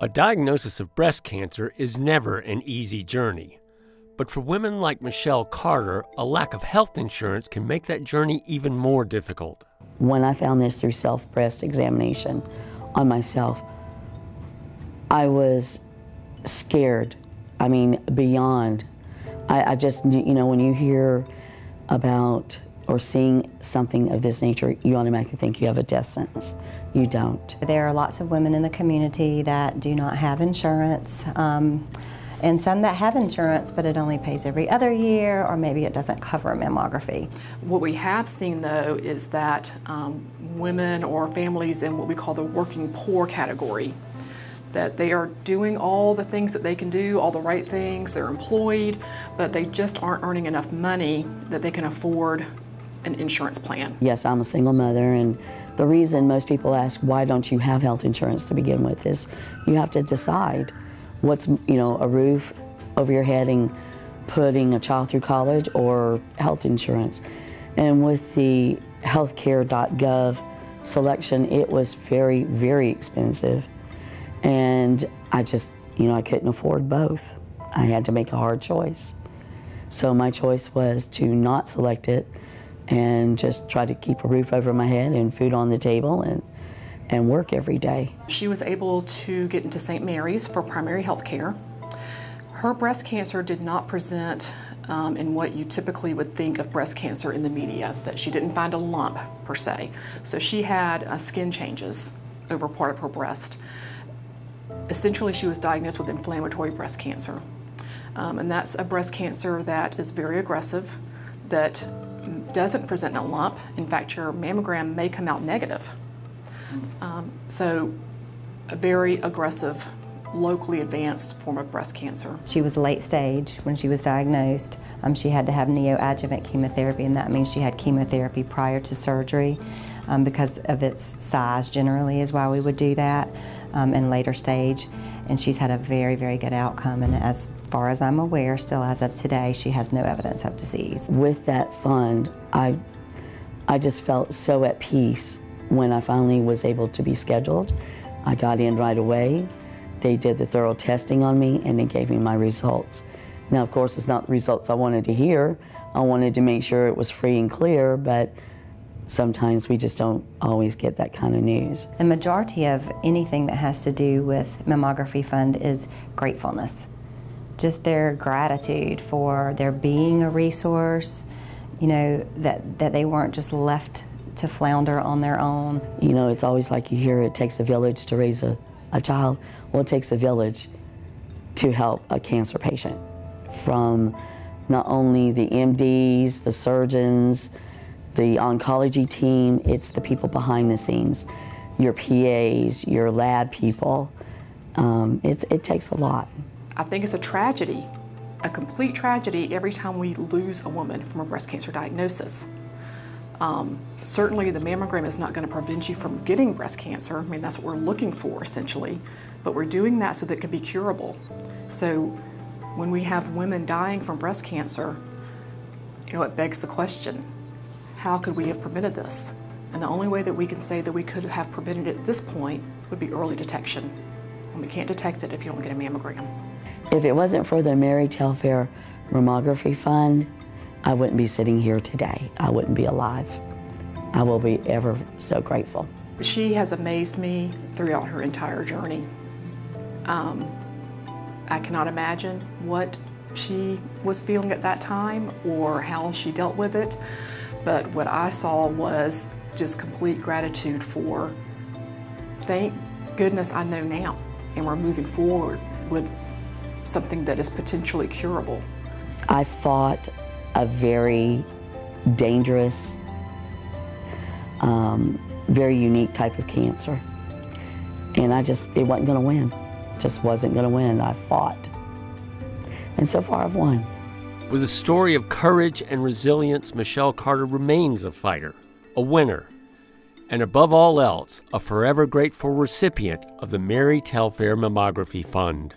A diagnosis of breast cancer is never an easy journey. But for women like Michelle Carter, a lack of health insurance can make that journey even more difficult. When I found this through self-breast examination on myself, I was scared. I mean, beyond. I just, when you hear about or seeing something of this nature, you automatically think you have a death sentence. You don't. There are lots of women in the community that do not have insurance, and some that have insurance, but it only pays every other year, or maybe it doesn't cover a mammography. What we have seen, though, is that women or families in what we call the working poor category, that they are doing all the things that they can do, all the right things, they're employed, but they just aren't earning enough money that they can afford an insurance plan. Yes, I'm a single mother, and the reason most people ask, why don't you have health insurance to begin with, is you have to decide what's, a roof over your head and putting a child through college or health insurance. And with the healthcare.gov selection, it was very, very expensive. And I just, I couldn't afford both. I had to make a hard choice. So my choice was to not select it and just try to keep a roof over my head and food on the table and work every day. She was able to get into St. Mary's for primary health care. Her breast cancer did not present in what you typically would think of breast cancer in the media, that she didn't find a lump per se. So she had skin changes over part of her breast. Essentially, she was diagnosed with inflammatory breast cancer. And that's a breast cancer that is very aggressive, that doesn't present in a lump. In fact, your mammogram may come out negative. So a very aggressive, locally advanced form of breast cancer. She was late stage when she was diagnosed. She had to have neoadjuvant chemotherapy, and that means she had chemotherapy prior to surgery because of its size generally is why we would do that in later stage. And she's had a very, very good outcome, and as far as I'm aware, still as of today, she has no evidence of disease. With that fund, I just felt so at peace when I finally was able to be scheduled. I got in right away. They did the thorough testing on me, and they gave me my results. Now, of course, it's not the results I wanted to hear. I wanted to make sure it was free and clear, but sometimes we just don't always get that kind of news. The majority of anything that has to do with mammography fund is gratefulness. Just their gratitude for there being a resource, that they weren't just left to flounder on their own. It's always like you hear it takes a village to raise a child. Well, it takes a village to help a cancer patient. From not only the MDs, the surgeons, the oncology team, it's the people behind the scenes, your PAs, your lab people. It takes a lot. I think it's a tragedy, a complete tragedy, every time we lose a woman from a breast cancer diagnosis. Certainly the mammogram is not going to prevent you from getting breast cancer. I mean, that's what we're looking for essentially, but we're doing that so that it could be curable. So when we have women dying from breast cancer, it begs the question, how could we have prevented this? And the only way that we can say that we could have prevented it at this point would be early detection. And we can't detect it if you don't get a mammogram. If it wasn't for the Mary Telfair Mammography Fund, I wouldn't be sitting here today. I wouldn't be alive. I will be ever so grateful. She has amazed me throughout her entire journey. I cannot imagine what she was feeling at that time or how she dealt with it, but what I saw was just complete gratitude for, thank goodness I know now, and we're moving forward with something that is potentially curable. I fought a very dangerous, very unique type of cancer. And it wasn't gonna win. Just wasn't gonna win. I fought. And so far I've won. With a story of courage and resilience, Michelle Carter remains a fighter, a winner, and above all else, a forever grateful recipient of the Mary Telfair Mammography Fund.